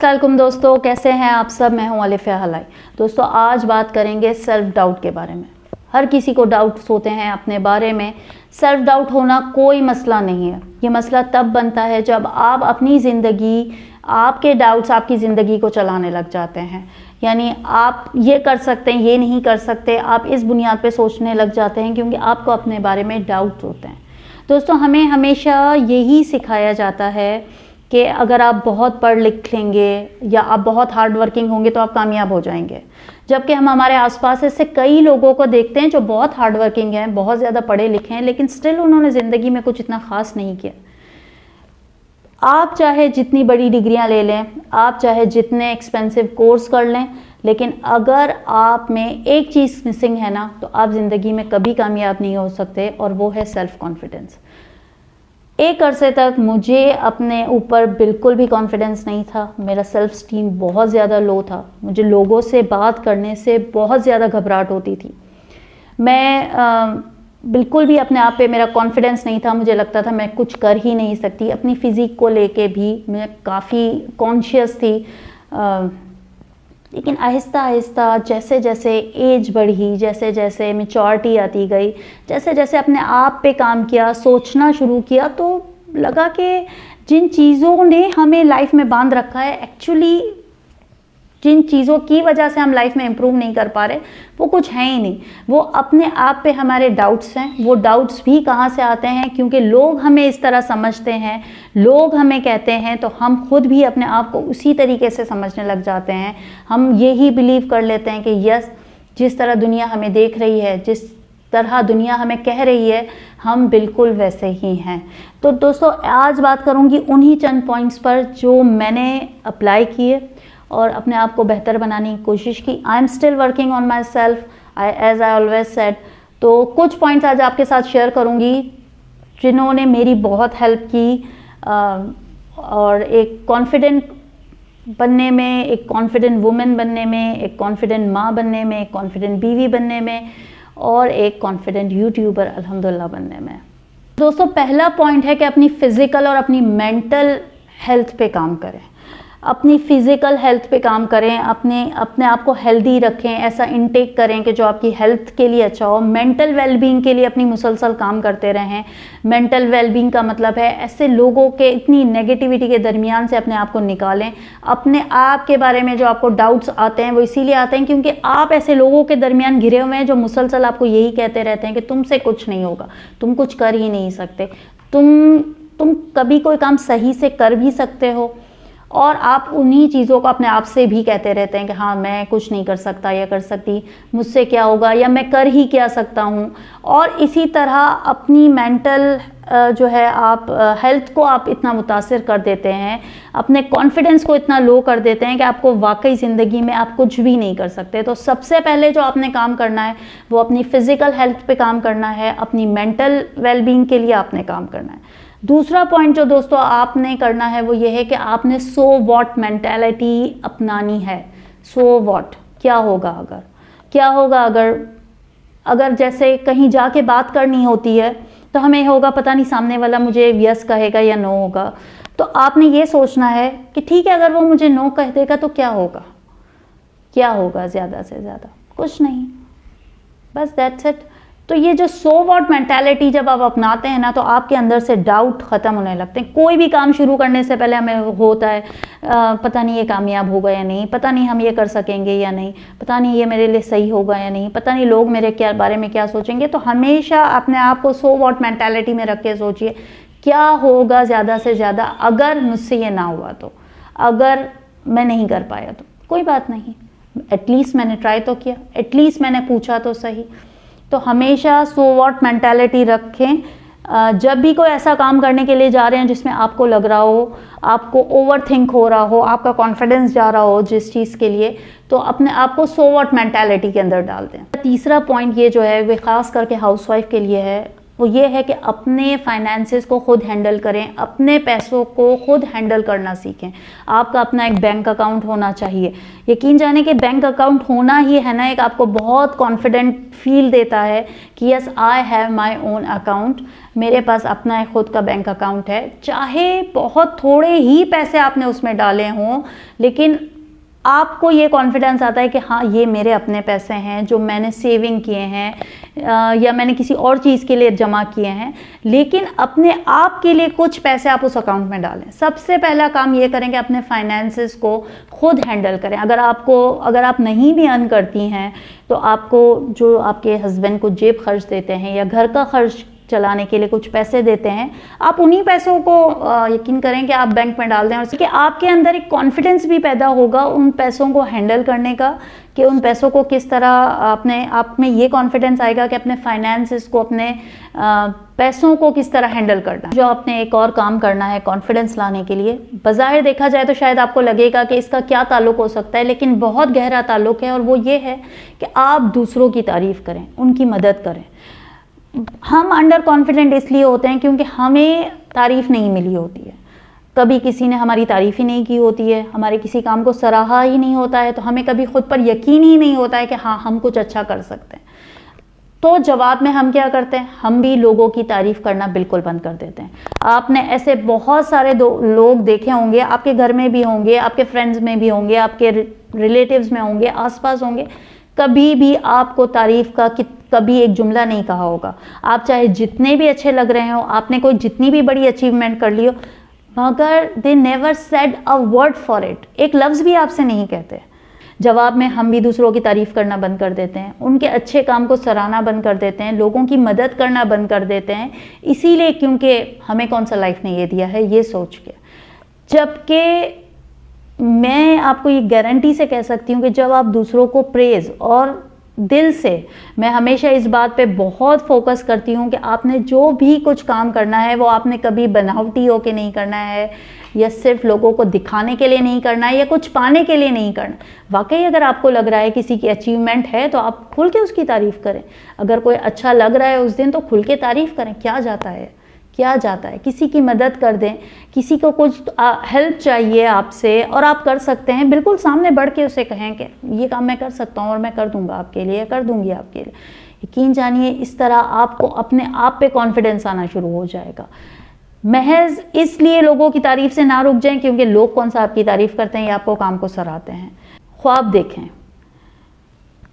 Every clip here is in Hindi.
अस्सलामुअलैकुम दोस्तों, कैसे हैं आप सब। मैं हूं अलिफिया हलाई। दोस्तों आज बात करेंगे सेल्फ डाउट के बारे में। हर किसी को डाउट्स होते हैं अपने बारे में। सेल्फ डाउट होना कोई मसला नहीं है। ये मसला तब बनता है जब आप अपनी ज़िंदगी, आपके डाउट्स आपकी ज़िंदगी को चलाने लग जाते हैं। यानी आप ये कर सकते हैं, ये नहीं कर सकते, आप इस बुनियाद पे सोचने लग जाते हैं क्योंकि आपको अपने बारे में डाउट होते हैं। दोस्तों हमें हमेशा यही सिखाया जाता है कि अगर आप बहुत पढ़ लिख लेंगे या आप बहुत हार्ड वर्किंग होंगे तो आप कामयाब हो जाएंगे। जबकि हम हमारे आसपास ऐसे कई लोगों को देखते हैं जो बहुत हार्ड वर्किंग हैं, बहुत ज़्यादा पढ़े लिखे हैं, लेकिन स्टिल उन्होंने ज़िंदगी में कुछ इतना ख़ास नहीं किया। आप चाहे जितनी बड़ी डिग्रियां ले लें, आप चाहे जितने एक्सपेंसिव कोर्स कर लें, लेकिन अगर आप में एक चीज़ मिसिंग है ना, तो आप ज़िंदगी में कभी कामयाब नहीं हो सकते, और वो है सेल्फ़ कॉन्फिडेंस। एक अरसे तक मुझे अपने ऊपर बिल्कुल भी कॉन्फिडेंस नहीं था। मेरा सेल्फ स्टीम बहुत ज़्यादा लो था। मुझे लोगों से बात करने से बहुत ज़्यादा घबराहट होती थी। मैं बिल्कुल भी अपने आप पे मेरा कॉन्फिडेंस नहीं था। मुझे लगता था मैं कुछ कर ही नहीं सकती। अपनी फ़िज़िक को लेके भी मैं काफ़ी कॉन्शियस थी। लेकिन आहिस्ता आहिस्ता जैसे जैसे एज बढ़ी, जैसे जैसे मैच्योरिटी आती गई, जैसे जैसे अपने आप पे काम किया, सोचना शुरू किया, तो लगा कि जिन चीज़ों ने हमें लाइफ में बांध रखा है, एक्चुअली जिन चीज़ों की वजह से हम लाइफ में इम्प्रूव नहीं कर पा रहे, वो कुछ है ही नहीं। वो अपने आप पे हमारे डाउट्स हैं। वो डाउट्स भी कहाँ से आते हैं? क्योंकि लोग हमें इस तरह समझते हैं, लोग हमें कहते हैं, तो हम खुद भी अपने आप को उसी तरीके से समझने लग जाते हैं। हम यही बिलीव कर लेते हैं कि यस, जिस तरह दुनिया हमें देख रही है, जिस तरह दुनिया हमें कह रही है, हम बिल्कुल वैसे ही हैं। तो दोस्तों आज बात करूँगी उन्हीं चंद पॉइंट्स पर जो मैंने अप्लाई किए और अपने आप को बेहतर बनाने की कोशिश की। I am still working on myself, as I always said. तो कुछ पॉइंट्स आज आपके साथ शेयर करूँगी जिन्होंने मेरी बहुत हेल्प की, और एक कॉन्फिडेंट बनने में, एक कॉन्फिडेंट वुमेन बनने में, एक कॉन्फिडेंट माँ बनने में, एक कॉन्फिडेंट बीवी बनने में, और एक कॉन्फिडेंट यूट्यूबर अल्हम्दुलिल्लाह बनने में। दोस्तों पहला पॉइंट है कि अपनी फ़िज़िकल और अपनी मेंटल हेल्थ पे काम करें। अपनी फ़िज़िकल हेल्थ पे काम करें, अपने आप को हेल्दी रखें, ऐसा इनटेक करें कि जो आपकी हेल्थ के लिए अच्छा हो। मेंटल वेलबींग के लिए अपनी मुसलसल काम करते रहें। मेंटल वेलबींग का मतलब है ऐसे लोगों के इतनी नेगेटिविटी के दरमियान से अपने आप को निकालें। अपने आप के बारे में जो आपको डाउट्स आते हैं वो इसीलिए आते हैं क्योंकि आप ऐसे लोगों के दरमियान घिरे हुए हैं जो मुसलसल आपको यही कहते रहते हैं कि तुमसे कुछ नहीं होगा, तुम कुछ कर ही नहीं सकते, तुम कभी कोई काम सही से कर भी सकते हो। और आप उन्हीं चीज़ों को अपने आप से भी कहते रहते हैं कि हाँ मैं कुछ नहीं कर सकता या कर सकती, मुझसे क्या होगा, या मैं कर ही क्या सकता हूँ। और इसी तरह अपनी मेंटल जो है आप हेल्थ को आप इतना मुतासिर कर देते हैं, अपने कॉन्फिडेंस को इतना लो कर देते हैं कि आपको वाकई ज़िंदगी में आप कुछ भी नहीं कर सकते। तो सबसे पहले जो आपने काम करना है वो अपनी फ़िज़िकल हेल्थ पे काम करना है, अपनी मेंटल वेलबींग के लिए आपने काम करना है। दूसरा पॉइंट जो दोस्तों आपने करना है वो ये है कि आपने सो वॉट मेंटालिटी अपनानी है। सो वॉट, क्या होगा अगर, क्या होगा अगर जैसे कहीं जाके बात करनी होती है तो हमें होगा पता नहीं सामने वाला मुझे यस कहेगा या नो होगा। तो आपने ये सोचना है कि ठीक है अगर वो मुझे नो कह देगा तो क्या होगा, क्या होगा, ज़्यादा से ज़्यादा कुछ नहीं, बस दैट्स इट। तो ये जो सो वॉट मेंटालिटी जब आप अपनाते हैं ना, तो आपके अंदर से डाउट ख़त्म होने लगते हैं। कोई भी काम शुरू करने से पहले हमें होता है पता नहीं ये कामयाब होगा या नहीं, पता नहीं हम ये कर सकेंगे या नहीं, पता नहीं ये मेरे लिए सही होगा या नहीं, पता नहीं लोग मेरे क्या बारे में क्या सोचेंगे। तो हमेशा अपने आप को सो वॉट मेंटालिटी में रख के सोचिए क्या होगा ज़्यादा से ज़्यादा अगर मुझसे ये ना हुआ, तो अगर मैं नहीं कर पाया तो कोई बात नहीं, एटलीस्ट मैंने ट्राई तो किया, एटलीस्ट मैंने पूछा तो सही। तो हमेशा सो वॉट मेंटालिटी रखें। जब भी कोई ऐसा काम करने के लिए जा रहे हैं जिसमें आपको लग रहा हो, आपको ओवर थिंक हो रहा हो, आपका कॉन्फिडेंस जा रहा हो जिस चीज़ के लिए, तो अपने आप को सो वॉट मेंटालिटी के अंदर डाल दें। तीसरा पॉइंट ये जो है वे ख़ास करके हाउसवाइफ के लिए है। वो ये है कि अपने फाइनेंसेस को खुद हैंडल करें, अपने पैसों को खुद हैंडल करना सीखें। आपका अपना एक बैंक अकाउंट होना चाहिए। यकीन जाने कि बैंक अकाउंट होना ही है ना, एक आपको बहुत कॉन्फिडेंट फील देता है कि yes I have my own account, मेरे पास अपना एक खुद का बैंक अकाउंट है। चाहे बहुत थोड़े ही पैसे आपने उसमें डाले हों, लेकिन आपको ये कॉन्फिडेंस आता है कि हाँ ये मेरे अपने पैसे हैं जो मैंने सेविंग किए हैं या मैंने किसी और चीज़ के लिए जमा किए हैं, लेकिन अपने आप के लिए कुछ पैसे आप उस अकाउंट में डालें। सबसे पहला काम ये करें कि अपने फाइनेंसेस को खुद हैंडल करें। अगर आप नहीं भी अर्न करती हैं तो आपको जो आपके हस्बैंड को जेब खर्च देते हैं या घर का खर्च चलाने के लिए कुछ पैसे देते हैं, आप उन्हीं पैसों को यकीन करें कि आप बैंक में डाल दें, और उसके आपके अंदर एक कॉन्फिडेंस भी पैदा होगा उन पैसों को हैंडल करने का, कि उन पैसों को किस तरह अपने आप में ये कॉन्फिडेंस आएगा कि अपने फाइनेंसेस को, अपने पैसों को किस तरह हैंडल करना। जो आपने एक और काम करना है कॉन्फिडेंस लाने के लिए, बाज़ाहिर देखा जाए तो शायद आपको लगेगा कि इसका क्या ताल्लुक हो सकता है, लेकिन बहुत गहरा ताल्लुक है, और वो ये है कि आप दूसरों की तारीफ़ करें, उनकी मदद करें। हम अंडर कॉन्फिडेंट इसलिए होते हैं क्योंकि हमें तारीफ़ नहीं मिली होती है, कभी किसी ने हमारी तारीफ़ ही नहीं की होती है, हमारे किसी काम को सराहा ही नहीं होता है, तो हमें कभी खुद पर यकीन ही नहीं होता है कि हाँ हम कुछ अच्छा कर सकते हैं। तो जवाब में हम क्या करते हैं, हम भी लोगों की तारीफ़ करना बिल्कुल बंद कर देते हैं। आपने ऐसे बहुत सारे लोग देखे होंगे, आपके घर में भी होंगे, आपके फ्रेंड्स में भी होंगे, आपके रिलेटिव्स में होंगे, आसपास होंगे, कभी भी आपको तारीफ़ का कभी एक जुमला नहीं कहा होगा। आप चाहे जितने भी अच्छे लग रहे हो, आपने कोई जितनी भी बड़ी अचीवमेंट कर ली हो, मगर they never said a word for it, एक लफ्ज़ भी आपसे नहीं कहते। जवाब में हम भी दूसरों की तारीफ़ करना बंद कर देते हैं, उनके अच्छे काम को सराहना बंद कर देते हैं, लोगों की मदद करना बंद कर देते हैं, इसीलिए क्योंकि हमें कौन सा लाइफ ने ये दिया है ये सोच के। जबकि मैं आपको ये गारंटी से कह सकती हूँ कि जब आप दूसरों को प्रेज़ और दिल से, मैं हमेशा इस बात पे बहुत फोकस करती हूँ कि आपने जो भी कुछ काम करना है वो आपने कभी बनावटी होके नहीं करना है, या सिर्फ लोगों को दिखाने के लिए नहीं करना है, या कुछ पाने के लिए नहीं करना। वाकई अगर आपको लग रहा है किसी की अचीवमेंट है तो आप खुल के उसकी तारीफ़ करें। अगर कोई अच्छा लग रहा है उस दिन तो खुल के तारीफ़ करें, क्या जाता है, क्या जाता है। किसी की मदद कर दें, किसी को कुछ हेल्प चाहिए आपसे और आप कर सकते हैं, बिल्कुल सामने बढ़ के उसे कहें कि ये काम मैं कर सकता हूँ और मैं कर दूंगा आपके लिए, कर दूंगी आपके लिए। यकीन जानिए इस तरह आपको अपने आप पे कॉन्फिडेंस आना शुरू हो जाएगा। महज इसलिए लोगों की तारीफ से ना रुक जाएं क्योंकि लोग कौन सा आपकी तारीफ करते हैं या आपको काम को सराहते हैं। ख्वाब देखें,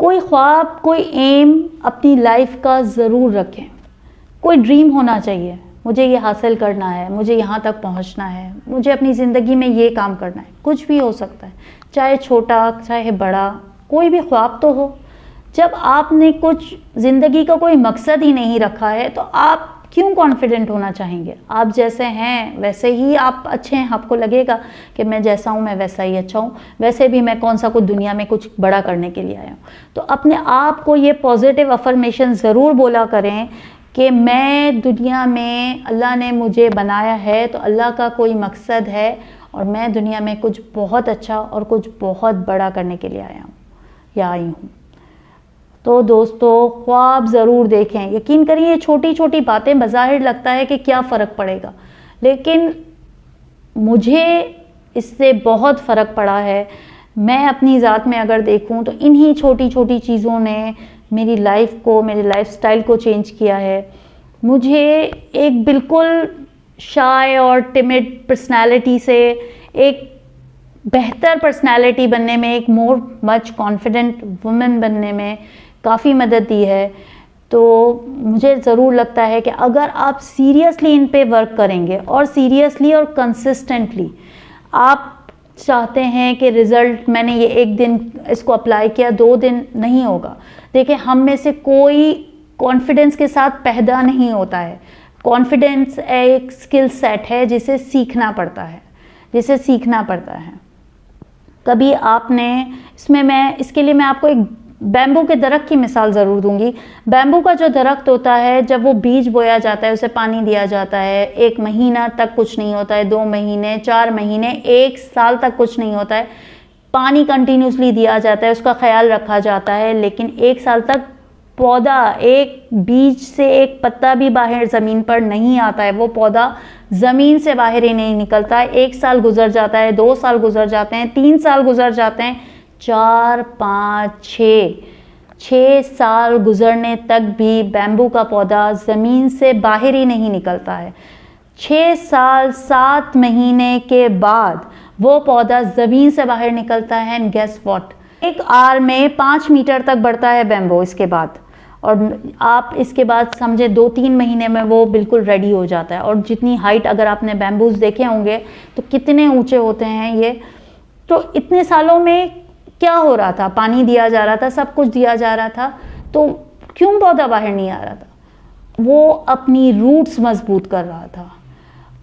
कोई ख्वाब, कोई एम अपनी लाइफ का ज़रूर रखें। कोई ड्रीम होना चाहिए, मुझे ये हासिल करना है, मुझे यहाँ तक पहुँचना है, मुझे अपनी ज़िंदगी में ये काम करना है। कुछ भी हो सकता है, चाहे छोटा चाहे बड़ा, कोई भी ख्वाब तो हो। जब आपने कुछ ज़िंदगी का कोई मकसद ही नहीं रखा है तो आप क्यों कॉन्फिडेंट होना चाहेंगे। आप जैसे हैं वैसे ही आप अच्छे हैं, आपको लगेगा कि मैं जैसा हूँ मैं वैसा ही अच्छा हूँ, वैसे भी मैं कौन सा कुछ दुनिया में कुछ बड़ा करने के लिए आया हूँ। तो अपने आप को ये पॉजिटिव अफर्मेशन ज़रूर बोला करें कि मैं दुनिया में, अल्लाह ने मुझे बनाया है तो अल्लाह का कोई मकसद है और मैं दुनिया में कुछ बहुत अच्छा और कुछ बहुत बड़ा करने के लिए आया हूँ या आई हूँ। तो दोस्तों, ख्वाब ज़रूर देखें। यकीन करिए ये छोटी छोटी बातें बज़ाहिर लगता है कि क्या फ़र्क पड़ेगा, लेकिन मुझे इससे बहुत फ़र्क पड़ा है। मैं अपनी ज़ात में अगर देखूं तो इन्हीं छोटी छोटी चीज़ों ने मेरी लाइफ को, मेरे लाइफस्टाइल को चेंज किया है। मुझे एक बिल्कुल शाय और टिमिड पर्सनालिटी से एक बेहतर पर्सनालिटी बनने में, एक मोर मच कॉन्फिडेंट वुमेन बनने में काफ़ी मदद दी है। तो मुझे ज़रूर लगता है कि अगर आप सीरियसली इन पे वर्क करेंगे और सीरियसली और कंसिस्टेंटली आप चाहते हैं कि रिज़ल्ट, मैंने ये एक दिन इसको अप्लाई किया, 2 दिन नहीं होगा। देखिए, हम में से कोई कॉन्फिडेंस के साथ पैदा नहीं होता है। कॉन्फिडेंस एक स्किल सेट है जिसे सीखना पड़ता है, जिसे सीखना पड़ता है। कभी आपने इसके लिए मैं आपको एक बैम्बू के दरख्त की मिसाल ज़रूर दूंगी। बैम्बू का जो दरख्त होता है, जब वो बीज बोया जाता है, उसे पानी दिया जाता है, 1 महीना तक कुछ नहीं होता है, 2 महीने, 4 महीने, 1 साल तक कुछ नहीं होता है। पानी कंटिन्यूसली दिया जाता है, उसका ख्याल रखा जाता है, लेकिन 1 साल तक पौधा एक बीज से एक पत्ता भी बाहर ज़मीन पर नहीं आता है, वो पौधा ज़मीन से बाहर ही नहीं निकलता है। 1 साल गुजर जाता है, 2 साल गुजर जाते हैं, 3 साल गुजर जाते हैं, 4, 5, 6 साल गुजरने तक भी बैम्बू का पौधा ज़मीन से बाहर ही नहीं निकलता है। 6 साल 7 महीने के बाद वो पौधा ज़मीन से बाहर निकलता है। एंड गेस व्हाट, 1 आवर में 5 मीटर तक बढ़ता है बैम्बू इसके बाद। और आप इसके बाद समझे 2-3 महीने में वो बिल्कुल रेडी हो जाता है। और जितनी हाइट, अगर आपने बैम्बूज देखे होंगे तो कितने ऊंचे होते हैं ये। तो इतने सालों में क्या हो रहा था, पानी दिया जा रहा था, सब कुछ दिया जा रहा था, तो क्यों पौधा बाहर नहीं आ रहा था? वो अपनी रूट्स मजबूत कर रहा था।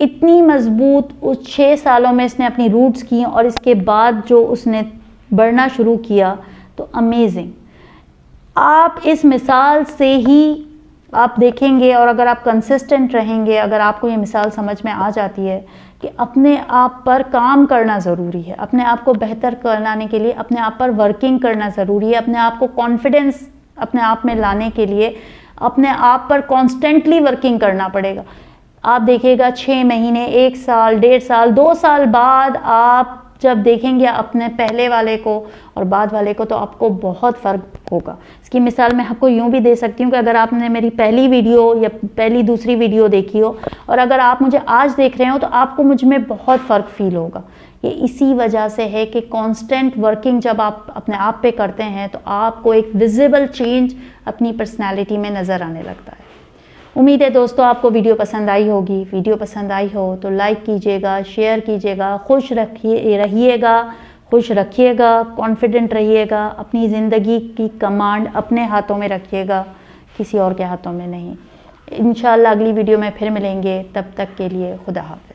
इतनी मजबूत उस 6 सालों में इसने अपनी रूट्स की, और इसके बाद जो उसने बढ़ना शुरू किया, तो अमेजिंग। आप इस मिसाल से ही आप देखेंगे, और अगर आप कंसिस्टेंट रहेंगे, अगर आपको ये मिसाल समझ में आ जाती है कि अपने आप पर काम करना ज़रूरी है, अपने आप को बेहतर बनाने के लिए अपने आप पर वर्किंग करना ज़रूरी है, अपने आप को कॉन्फिडेंस अपने आप में लाने के लिए अपने आप पर कॉन्स्टेंटली वर्किंग करना पड़ेगा। आप देखिएगा 6 महीने, 1 साल, 1.5 साल, 2 साल बाद आप जब देखेंगे अपने पहले वाले को और बाद वाले को, तो आपको बहुत फ़र्क होगा। इसकी मिसाल मैं आपको यूँ भी दे सकती हूँ कि अगर आपने मेरी पहली वीडियो या पहली दूसरी वीडियो देखी हो, और अगर आप मुझे आज देख रहे हो, तो आपको मुझ में बहुत फ़र्क फील होगा। ये इसी वजह से है कि कांस्टेंट वर्किंग जब आप अपने आप पे करते हैं, तो आपको एक विजिबल चेंज अपनी पर्सनैलिटी में नज़र आने लगता है। उम्मीद है दोस्तों आपको वीडियो पसंद आई होगी। वीडियो पसंद आई हो तो लाइक कीजिएगा, शेयर कीजिएगा, खुश रखिएगा, कॉन्फिडेंट रहिएगा, अपनी ज़िंदगी की कमांड अपने हाथों में रखिएगा, किसी और के हाथों में नहीं। इंशाल्लाह अगली वीडियो में फिर मिलेंगे, तब तक के लिए खुदा हाफ़िज़।